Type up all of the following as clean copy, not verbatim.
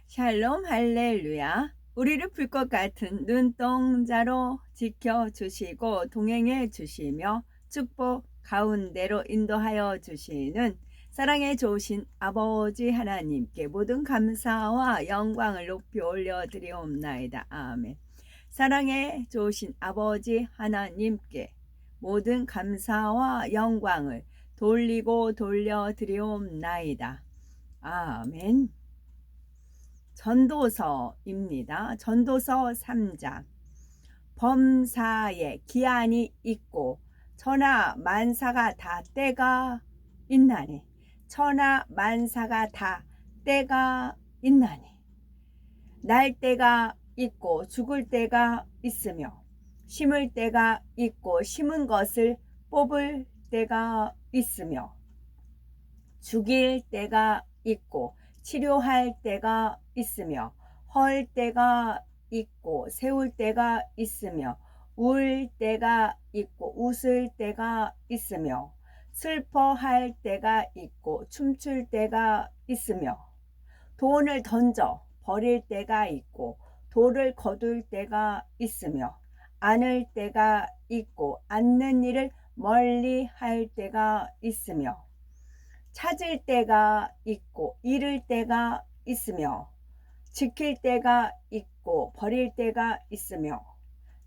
샬롬 할렐루야. 우리를 불꽃 같은 눈동자로 지켜주시고 동행해 주시며 축복 가운데로 인도하여 주시는 사랑에 좋으신 아버지 하나님께 모든 감사와 영광을 높이 올려드리옵나이다. 아멘. 사랑에 좋으신 아버지 하나님께 모든 감사와 영광을 돌리고 돌려드리옵나이다. 아멘. 전도서입니다. 전도서 3장. 범사에 기한이 있고 천하 만사가 다 때가 있나니. 천하 만사가 다 때가 있나니. 날 때가 있고 죽을 때가 있으며 심을 때가 있고 심은 것을 뽑을 때가 있으며 죽일 때가 있고 치료할 때가 있으며 헐 때가 있고 세울 때가 있으며 울 때가 있고 웃을 때가 있으며 슬퍼할 때가 있고 춤출 때가 있으며 돈을 던져 버릴 때가 있고 돌을 거둘 때가 있으며 안을 때가 있고 않는 일을 멀리 할 때가 있으며 찾을 때가 있고 잃을 때가 있으며 지킬 때가 있고 버릴 때가 있으며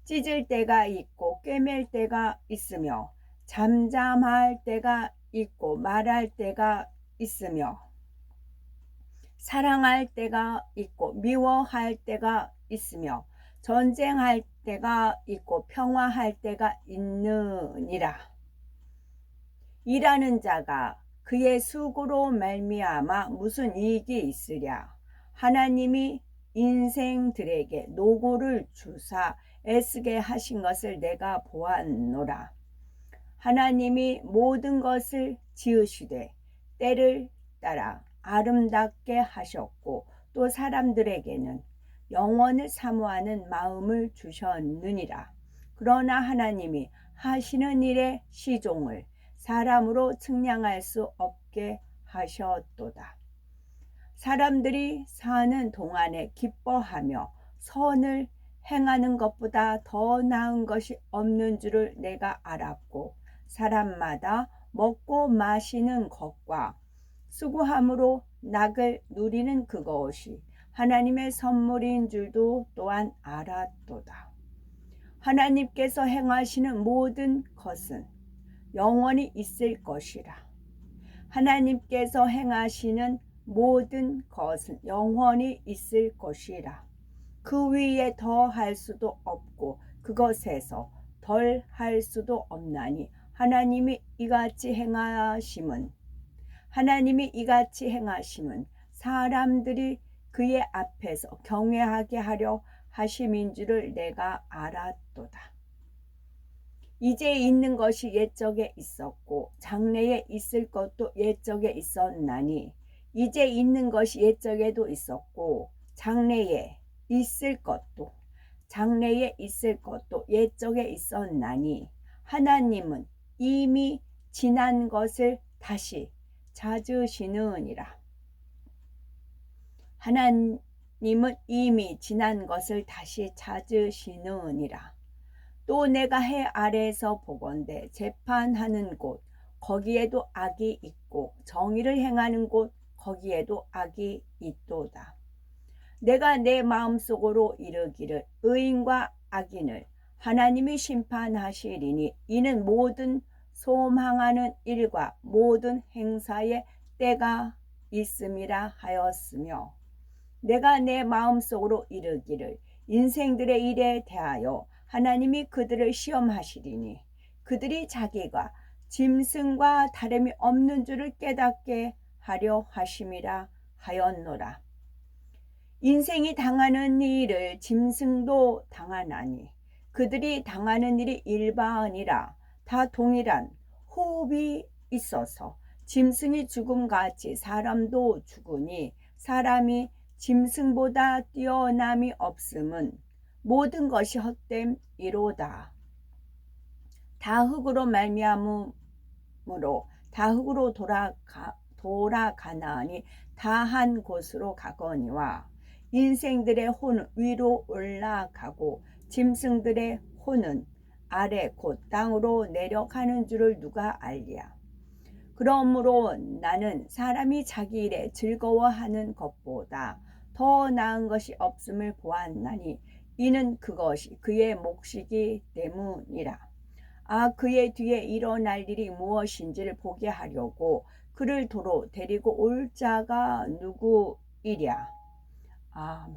찢을 때가 있고 꿰맬 때가 있으며 잠잠할 때가 있고 말할 때가 있으며 사랑할 때가 있고 미워할 때가 있으며 전쟁할 때가 있고 평화할 때가 있느니라. 일하는 자가 그의 수고로 말미암아 무슨 이익이 있으랴. 하나님이 인생들에게 노고를 주사 애쓰게 하신 것을 내가 보았노라. 하나님이 모든 것을 지으시되 때를 따라 아름답게 하셨고 또 사람들에게는 영원을 사모하는 마음을 주셨느니라. 그러나 하나님이 하시는 일의 시종을 사람으로 측량할 수 없게 하셨도다. 사람들이 사는 동안에 기뻐하며 선을 행하는 것보다 더 나은 것이 없는 줄을 내가 알았고 사람마다 먹고 마시는 것과 수고함으로 낙을 누리는 그것이 하나님의 선물인 줄도 또한 알았도다. 하나님께서 행하시는 모든 것은 영원히 있을 것이라. 하나님께서 행하시는 모든 것은 영원히 있을 것이라. 그 위에 더 할 수도 없고 그것에서 덜 할 수도 없나니 하나님이 이같이 행하심은 사람들이 그의 앞에서 경외하게 하려 하심인 줄을 내가 알았도다. 이제 있는 것이 옛적에 있었고 장래에 있을 것도 옛적에 있었나니 이제 있는 것이 옛적에도 있었고 장래에 있을 것도 옛적에 있었나니 하나님은 이미 지난 것을 다시 찾으시느니라. 하나님은 이미 지난 것을 다시 찾으시느니라. 또 내가 해 아래에서 보건대 재판하는 곳 거기에도 악이 있고 정의를 행하는 곳 거기에도 악이 있도다. 내가 내 마음속으로 이르기를 의인과 악인을 하나님이 심판하시리니 이는 모든 소망하는 일과 모든 행사에 때가 있음이라 하였으며 내가 내 마음속으로 이르기를 인생들의 일에 대하여 하나님이 그들을 시험하시리니 그들이 자기가 짐승과 다름이 없는 줄을 깨닫게 하려 하심이라 하였노라. 인생이 당하는 일을 짐승도 당하나니 그들이 당하는 일이 일반이라. 다 동일한 호흡이 있어서 짐승이 죽음같이 사람도 죽으니 사람이 짐승보다 뛰어남이 없음은 모든 것이 헛됨이로다. 다 흙으로 말미암으므로 다 흙으로 돌아가나니 다 한 곳으로 가거니와 인생들의 혼은 위로 올라가고 짐승들의 혼은 아래 곧 땅으로 내려가는 줄을 누가 알랴. 그러므로 나는 사람이 자기 일에 즐거워하는 것보다 더 나은 것이 없음을 보았나니 이는 그것이 그의 몫이기 때문이라. 아, 그의 뒤에 일어날 일이 무엇인지를 보게 하려고 그를 도로 데리고 올 자가 누구이랴. 아멘.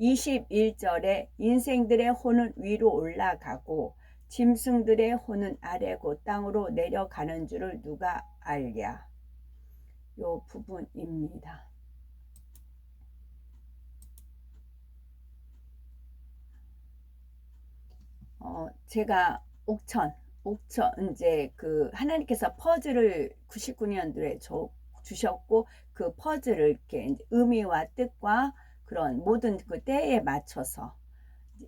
21절에 인생들의 혼은 위로 올라가고 짐승들의 혼은 아래고 땅으로 내려가는 줄을 누가 알랴. 요 부분입니다. 제가 옥천 이제 그 하나님께서 퍼즐을 99년도에 주셨고 그 퍼즐을 이렇게 이제 의미와 뜻과 그런 모든 그 때에 맞춰서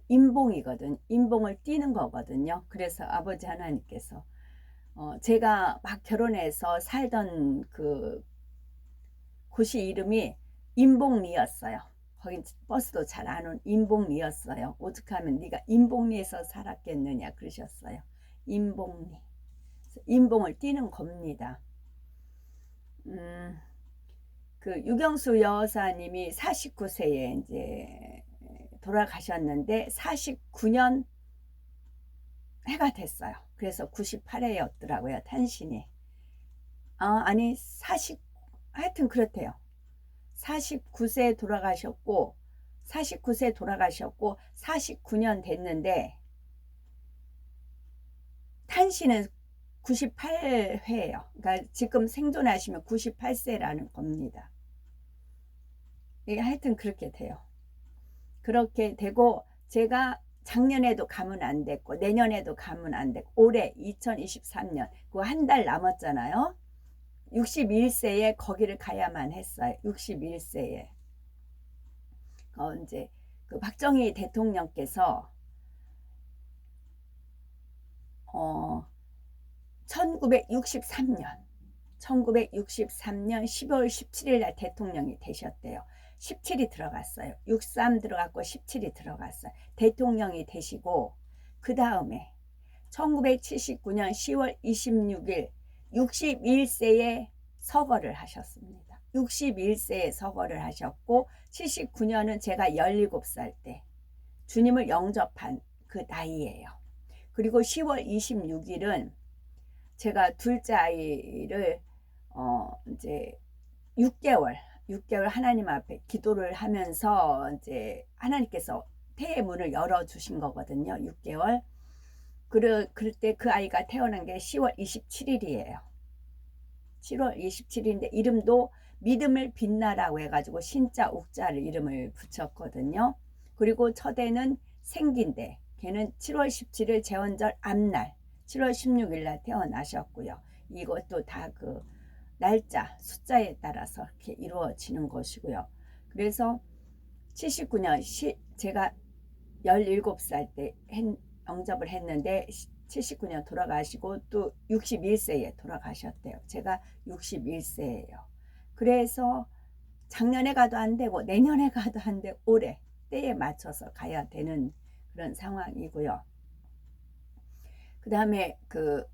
인봉이거든. 인봉을 띄는 거거든요. 그래서 아버지 하나님께서 제가 막 결혼해서 살던 그 곳이 이름이 인봉리였어요. 거긴 버스도 잘 안 온 인봉리였어요. 오죽하면 네가 인봉리에서 살았겠느냐 그러셨어요. 인봉리. 인봉을 띄는 겁니다. 그 유경수 여사님이 49세에 이제 돌아가셨는데 49년 해가 됐어요. 그래서 98회였더라고요. 탄신이. 아니 40 하여튼 그렇대요. 49세 돌아가셨고 49년 됐는데 탄신은 98회예요. 그러니까 지금 생존하시면 98세라는 겁니다. 하여튼 그렇게 돼요. 그렇게 되고 제가 작년에도 가면 안 됐고 내년에도 가면 안 됐고 올해 2023년 그 한 달 남았잖아요. 61세에 거기를 가야만 했어요. 61세에. 이제 그 박정희 대통령께서 1963년 12월 17일 날 대통령이 되셨대요. 17이 들어갔어요. 63 들어갔고 17이 들어갔어요. 대통령이 되시고 그 다음에 1979년 10월 26일 61세에 서거를 하셨습니다. 61세에 서거를 하셨고 79년은 제가 17살 때 주님을 영접한 그 나이예요. 그리고 10월 26일은 제가 둘째 아이를 이제 6개월 하나님 앞에 기도를 하면서 이제 하나님께서 태의 문을 열어주신 거거든요. 6개월. 그럴 때 그 아이가 태어난 게 10월 27일이에요. 7월 27일인데 이름도 믿음을 빛나라고 해가지고 신자 옥자를 이름을 붙였거든요. 그리고 첫애는 생긴데 걔는 7월 17일 제헌절 앞날 7월 16일 날 태어나셨고요. 이것도 다 그 날짜 숫자에 따라서 이렇게 이루어지는 것이고요. 그래서 79년 제가 17살 때 영접을 했는데 79년 돌아가시고 또 61세에 돌아가셨대요. 제가 61세예요. 그래서 작년에 가도 안 되고 내년에 가도 안 되고 올해 때에 맞춰서 가야 되는 그런 상황이고요. 그 다음에 그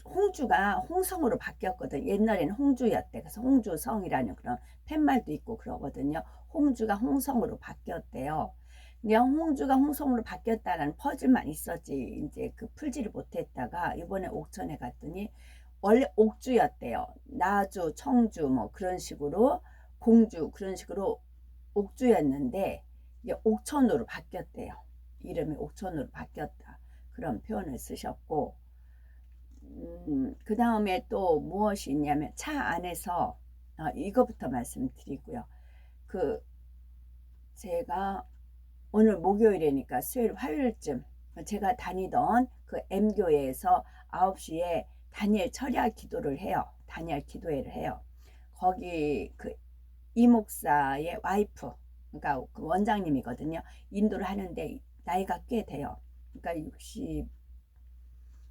홍주가 홍성으로 바뀌었거든요. 옛날에는 홍주였대. 그래서 홍주성이라는 그런 팻말도 있고 그러거든요. 홍주가 홍성으로 바뀌었대요. 그냥 홍주가 홍성으로 바뀌었다는 퍼즐만 있었지 이제 그 풀지를 못했다가 이번에 옥천에 갔더니 원래 옥주였대요. 나주, 청주 뭐 그런 식으로 공주 그런 식으로 옥주였는데 이게 옥천으로 바뀌었대요. 이름이 옥천으로 바뀌었다. 그런 표현을 쓰셨고 그 다음에 또 무엇이 있냐면 차 안에서 이거부터 말씀드리고요. 그 제가 오늘 목요일이니까 수요일 화요일쯤 제가 다니던 그 M교회에서 9시에 다니엘 철야 기도를 해요. 다니엘 기도회를 해요. 거기 그 이 목사의 와이프 그러니까 그 원장님이거든요. 인도를 하는데 나이가 꽤 돼요. 그러니까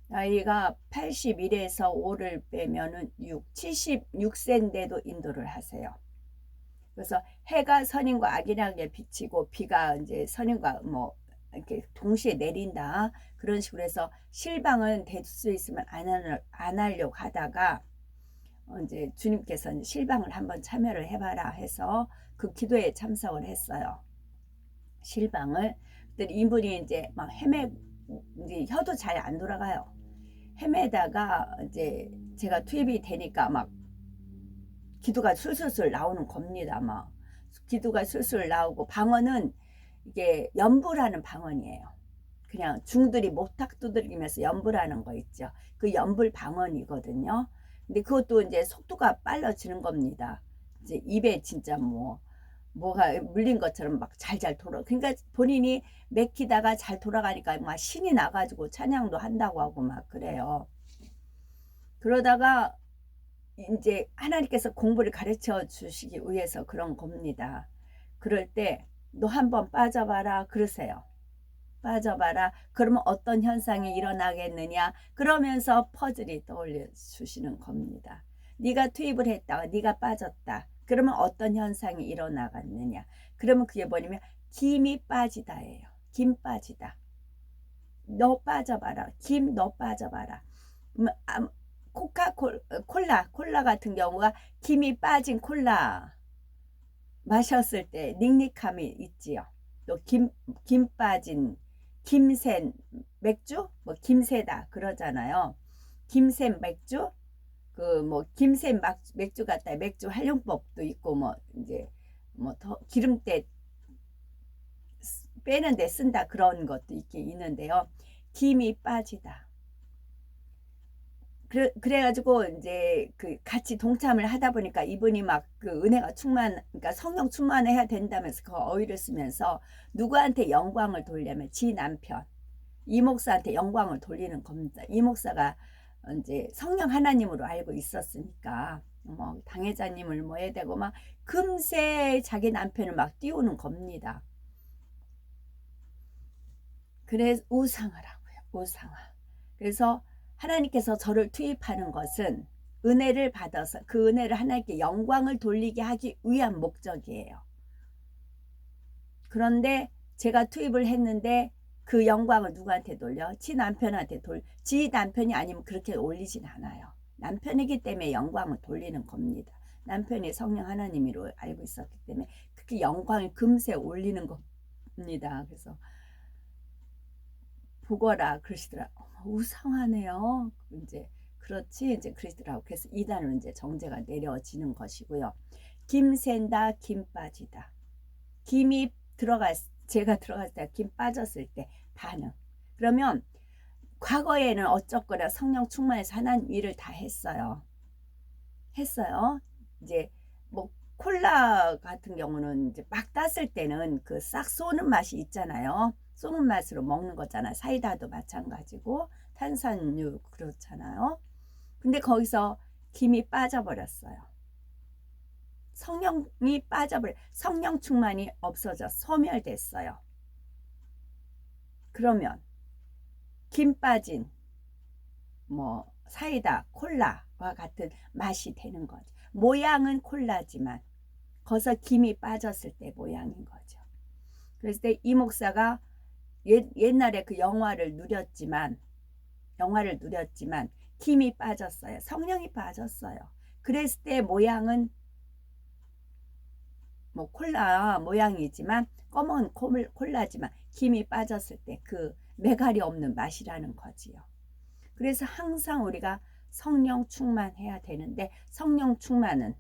나이가 81에서 5를 빼면은 76세인데도 인도를 하세요. 그래서 해가 선인과 악인에게 비치고 비가 이제 선인과 뭐 이렇게 동시에 내린다. 그런 식으로 해서 실방은 될 수 있으면 안 하려고 하다가 이제 주님께서 이제 실방을 한번 참여를 해봐라 해서 그 기도에 참석을 했어요. 실방을. 그때 이분이 이제 막 이제 혀도 잘 안 돌아가요. 헤매다가 이제 제가 투입이 되니까 막 기도가 술술술 나오는 겁니다. 막 기도가 술술 나오고 방언은 이게 연불하는 방언이에요. 그냥 중들이 목탁 두드리면서 연불하는 거 있죠. 그 연불 방언이거든요. 근데 그것도 이제 속도가 빨라지는 겁니다. 이제 입에 진짜 뭐가 물린 것처럼 막 잘잘 돌아. 그러니까 본인이 맥히다가 잘 돌아가니까 막 신이 나가지고 찬양도 한다고 하고 막 그래요. 그러다가 이제 하나님께서 공부를 가르쳐 주시기 위해서 그런 겁니다. 그럴 때 너 한번 빠져봐라 그러세요. 빠져봐라. 그러면 어떤 현상이 일어나겠느냐. 그러면서 퍼즐이 떠올려 주시는 겁니다. 네가 투입을 했다가 네가 빠졌다. 그러면 어떤 현상이 일어나겠느냐. 그러면 그게 뭐냐면 김이 빠지다예요. 김 빠지다. 너 빠져봐라. 김 너 빠져봐라. 콜라 같은 경우가 김이 빠진 콜라 마셨을 때 닉닉함이 있지요. 또 김 빠진 김센 맥주 뭐 김새다 그러잖아요. 김센 맥주 그 뭐 김센 맥주 같다 맥주 활용법도 있고 뭐 이제 뭐 더 기름때 빼는데 쓴다 그런 것도 있긴 있는데요. 김이 빠지다. 그래가지고 이제 그 같이 동참을 하다 보니까 이분이 막 그 은혜가 그러니까 성령 충만해야 된다면서 그 어휘를 쓰면서 누구한테 영광을 돌려면 지 남편 이 목사한테 영광을 돌리는 겁니다. 이 목사가 이제 성령 하나님으로 알고 있었으니까 뭐 당회자님을 뭐 해야 되고 막 금세 자기 남편을 막 띄우는 겁니다. 그래서 우상하라고요. 우상하. 그래서 하나님께서 저를 투입하는 것은 은혜를 받아서 그 은혜를 하나님께 영광을 돌리게 하기 위한 목적이에요. 그런데 제가 투입을 했는데 그 영광을 누구한테 돌려? 지 남편한테 지 남편이 아니면 그렇게 올리진 않아요. 남편이기 때문에 영광을 돌리는 겁니다. 남편이 성령 하나님으로 알고 있었기 때문에 그렇게 영광을 금세 올리는 겁니다. 그래서 보거라 그러시더라. 우상하네요. 이제 그렇지 이제 그러시더라고. 그래서 이단으로 이제 정제가 내려지는 것이고요. 김 샌다, 김 빠지다. 김이 제가 들어갔을 때, 김 빠졌을 때 반응. 그러면 과거에는 어쩌거나 성령 충만해서 하나님 일을 다 했어요. 이제 뭐 콜라 같은 경우는 이제 막 땄을 때는 그 싹 쏘는 맛이 있잖아요. 쏘는 맛으로 먹는 거잖아. 사이다도 마찬가지고 탄산유 그렇잖아요. 근데 거기서 김이 빠져버렸어요. 성령 충만이 없어져 소멸됐어요. 그러면 김 빠진 뭐 사이다, 콜라와 같은 맛이 되는 거죠. 모양은 콜라지만 거기서 김이 빠졌을 때 모양인 거죠. 그래서 이 목사가 옛날에 그 영화를 누렸지만 김이 빠졌어요. 성령이 빠졌어요. 그랬을 때 모양은 뭐 콜라 모양이지만 검은 콜라지만 김이 빠졌을 때 그 매갈이 없는 맛이라는 거지요. 그래서 항상 우리가 성령 충만해야 되는데 성령 충만은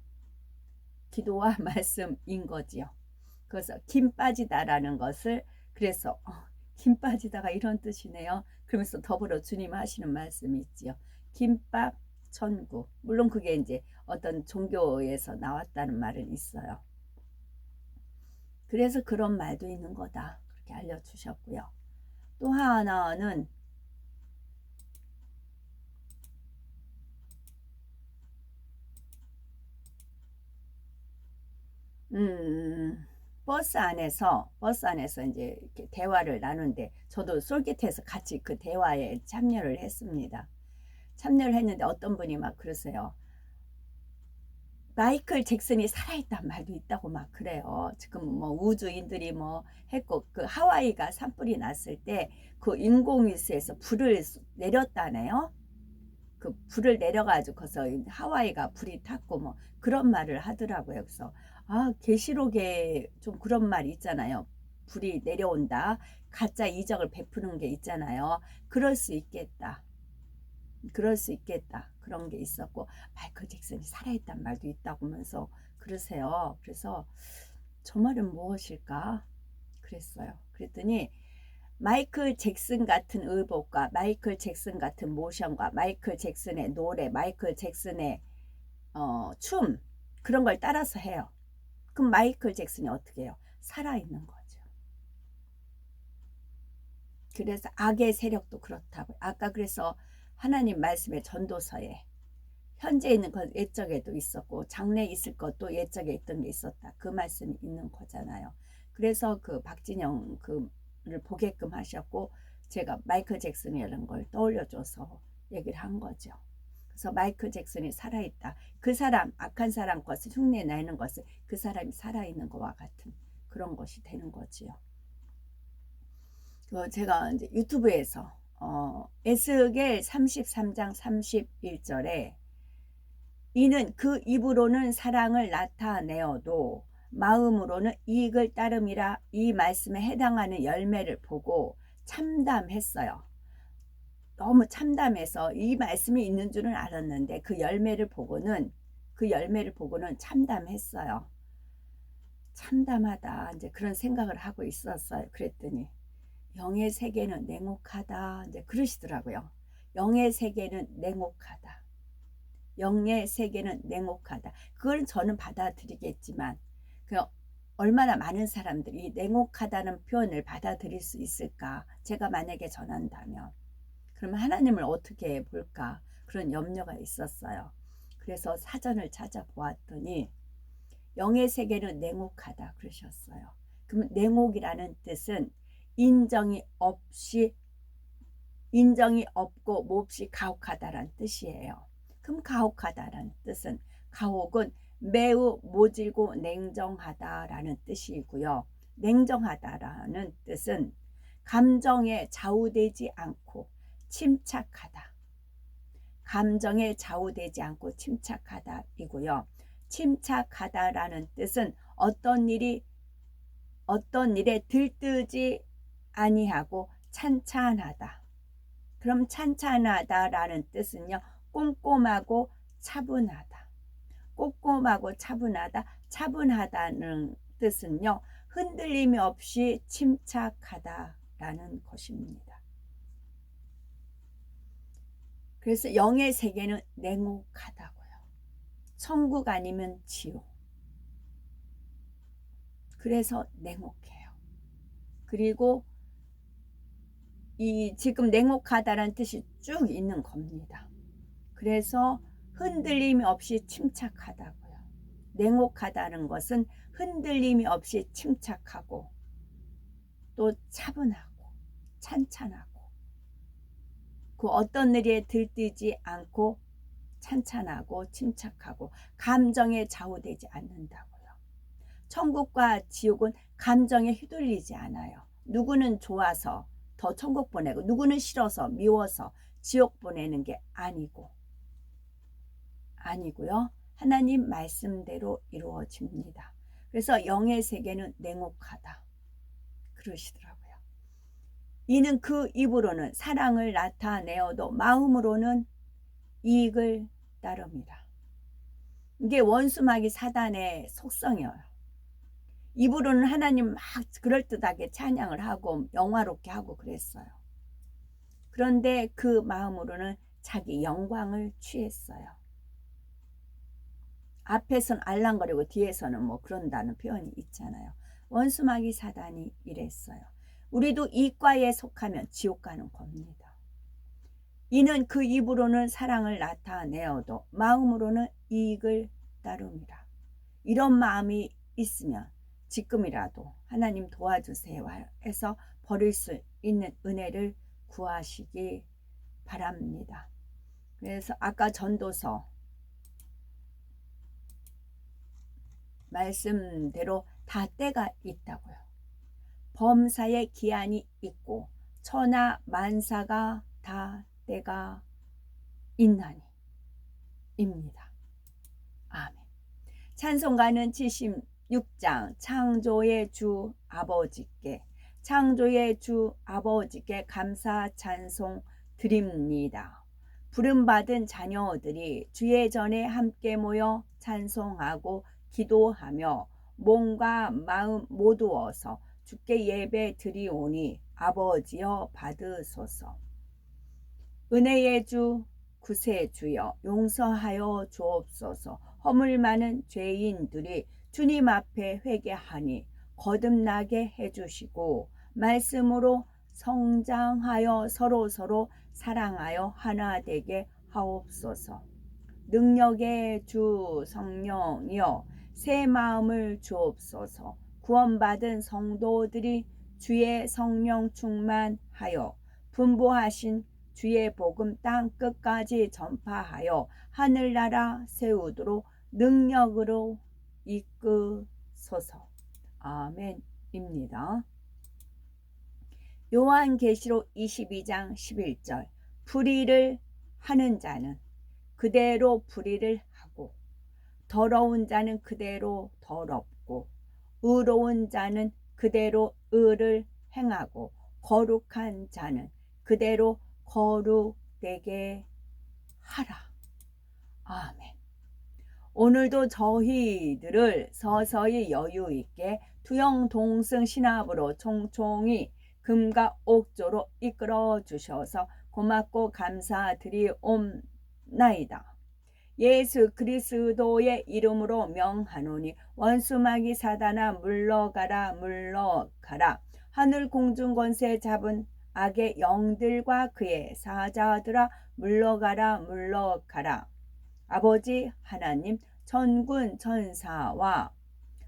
기도와 말씀인 거지요. 그래서 김 빠지다라는 것을 그래서 김 빠지다가 이런 뜻이네요. 그러면서 더불어 주님 하시는 말씀이 있지요. 김밥 천국. 물론 그게 이제 어떤 종교에서 나왔다는 말은 있어요. 그래서 그런 말도 있는 거다. 그렇게 알려주셨고요. 또 하나는 버스 안에서 이제 이렇게 대화를 나누는데 저도 솔깃해서 같이 그 대화에 참여를 했습니다. 참여를 했는데 어떤 분이 막 그러세요. 마이클 잭슨이 살아있단 말도 있다고 막 그래요. 지금 뭐 우주인들이 뭐 했고, 그 하와이가 산불이 났을 때 그 인공위성에서 불을 내렸다네요. 그 불을 내려가지고 거기서 하와이가 불이 탔고 뭐 그런 말을 하더라고요. 그래서 아, 계시록에 좀 그런 말이 있잖아요. 불이 내려온다. 가짜 이적을 베푸는 게 있잖아요. 그럴 수 있겠다. 그럴 수 있겠다. 그런 게 있었고, 마이클 잭슨이 살아있단 말도 있다고 하면서 그러세요. 그래서 저 말은 무엇일까? 그랬어요. 그랬더니 마이클 잭슨 같은 의복과 마이클 잭슨 같은 모션과 마이클 잭슨의 노래, 마이클 잭슨의 춤, 그런 걸 따라서 해요. 그럼 마이클 잭슨이 어떻게 해요? 살아있는 거죠. 그래서 악의 세력도 그렇다고. 아까 그래서 하나님 말씀의 전도서에 현재 있는 것 옛적에도 있었고 장래에 있을 것도 옛적에 있던 게 있었다. 그 말씀이 있는 거잖아요. 그래서 그 박진영 그를 보게끔 하셨고 제가 마이클 잭슨이라는 걸 떠올려줘서 얘기를 한 거죠. 그래서 마이클 잭슨이 살아있다. 그 사람, 악한 사람 것을 흉내내는 것은 그 사람이 살아있는 것과 같은 그런 것이 되는 거지요. 제가 이제 유튜브에서 에스겔 33장 31절에 이는 그 입으로는 사랑을 나타내어도 마음으로는 이익을 따름이라 이 말씀에 해당하는 열매를 보고 참담했어요. 너무 참담해서 이 말씀이 있는 줄은 알았는데 그 열매를 보고는 참담했어요. 참담하다 이제 그런 생각을 하고 있었어요. 그랬더니 영의 세계는 냉혹하다 이제 그러시더라고요. 영의 세계는 냉혹하다. 영의 세계는 냉혹하다. 그걸 저는 받아들이겠지만 얼마나 많은 사람들이 냉혹하다는 표현을 받아들일 수 있을까? 제가 만약에 전한다면 그러면 하나님을 어떻게 볼까? 그런 염려가 있었어요. 그래서 사전을 찾아보았더니 영의 세계는 냉혹하다 그러셨어요. 그럼 냉혹이라는 뜻은 인정이 없고 몹시 가혹하다라는 뜻이에요. 그럼 가혹하다라는 뜻은 가혹은 매우 모질고 냉정하다라는 뜻이고요. 냉정하다라는 뜻은 감정에 좌우되지 않고 침착하다. 감정에 좌우되지 않고 침착하다이고요. 침착하다라는 뜻은 어떤 일에 들뜨지 아니하고 찬찬하다. 그럼 찬찬하다라는 뜻은요. 꼼꼼하고 차분하다. 꼼꼼하고 차분하다. 차분하다는 뜻은요. 흔들림이 없이 침착하다라는 것입니다. 그래서 영의 세계는 냉혹하다고요. 천국 아니면 지옥. 그래서 냉혹해요. 그리고 이 지금 냉혹하다라는 뜻이 쭉 있는 겁니다. 그래서 흔들림이 없이 침착하다고요. 냉혹하다는 것은 흔들림이 없이 침착하고 또 차분하고 찬찬하고 그 어떤 일에 들뜨지 않고 찬찬하고 침착하고 감정에 좌우되지 않는다고요. 천국과 지옥은 감정에 휘둘리지 않아요. 누구는 좋아서 더 천국 보내고 누구는 싫어서 미워서 지옥 보내는 게 아니고요. 하나님 말씀대로 이루어집니다. 그래서 영의 세계는 냉혹하다 그러시더라고요. 이는 그 입으로는 사랑을 나타내어도 마음으로는 이익을 따릅니다. 이게 원수마귀 사단의 속성이에요. 입으로는 하나님 막 그럴듯하게 찬양을 하고 영화롭게 하고 그랬어요. 그런데 그 마음으로는 자기 영광을 취했어요. 앞에서는 알랑거리고 뒤에서는 뭐 그런다는 표현이 있잖아요. 원수마귀 사단이 이랬어요. 우리도 이과에 속하면 지옥 가는 겁니다. 이는 그 입으로는 사랑을 나타내어도 마음으로는 이익을 따릅니다. 이런 마음이 있으면 지금이라도 하나님 도와주세요 해서 버릴 수 있는 은혜를 구하시기 바랍니다. 그래서 아까 전도서 말씀대로 다 때가 있다고요. 범사의 기한이 있고 천하 만사가 다 때가 있나니 입니다. 아멘. 찬송가는 76장 창조의 주 아버지께 감사 찬송 드립니다. 부름받은 자녀들이 주의 전에 함께 모여 찬송하고 기도하며 몸과 마음 모두어서 주께 예배 드리오니 아버지여 받으소서. 은혜의 주 구세주여 용서하여 주옵소서. 허물 많은 죄인들이 주님 앞에 회개하니 거듭나게 해주시고 말씀으로 성장하여 서로 사랑하여 하나 되게 하옵소서. 능력의 주 성령이여 새 마음을 주옵소서. 구원받은 성도들이 주의 성령 충만하여 분부하신 주의 복음 땅 끝까지 전파하여 하늘나라 세우도록 능력으로 이끄소서. 아멘입니다. 요한계시록 22장 11절 불의를 하는 자는 그대로 불의를 하고 더러운 자는 그대로 더럽고 의로운 자는 그대로 의를 행하고 거룩한 자는 그대로 거룩되게 하라. 아멘. 오늘도 저희들을 서서히 여유 있게 투영 동승 신학으로 총총히 금과 옥조로 이끌어 주셔서 고맙고 감사드리옵나이다. 예수 그리스도의 이름으로 명하노니 원수마귀 사단아 물러가라 물러가라. 하늘 공중 권세 잡은 악의 영들과 그의 사자들아 물러가라 물러가라. 아버지 하나님 천군 천사와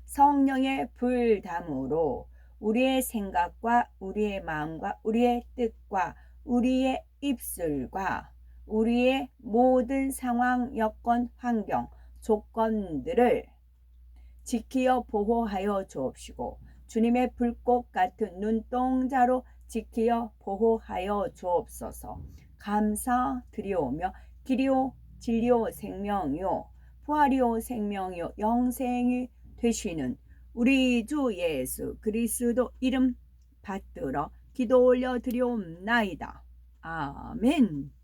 성령의 불담으로 우리의 생각과 우리의 마음과 우리의 뜻과 우리의 입술과 우리의 모든 상황, 여건, 환경, 조건들을 지키어 보호하여 주옵시고 주님의 불꽃 같은 눈동자로 지키어 보호하여 주옵소서. 감사드리오며 길이요 진리요 생명이요 부활이요 생명이요 영생이 되시는 우리 주 예수 그리스도 이름 받들어 기도 올려 드리옵나이다. 아멘.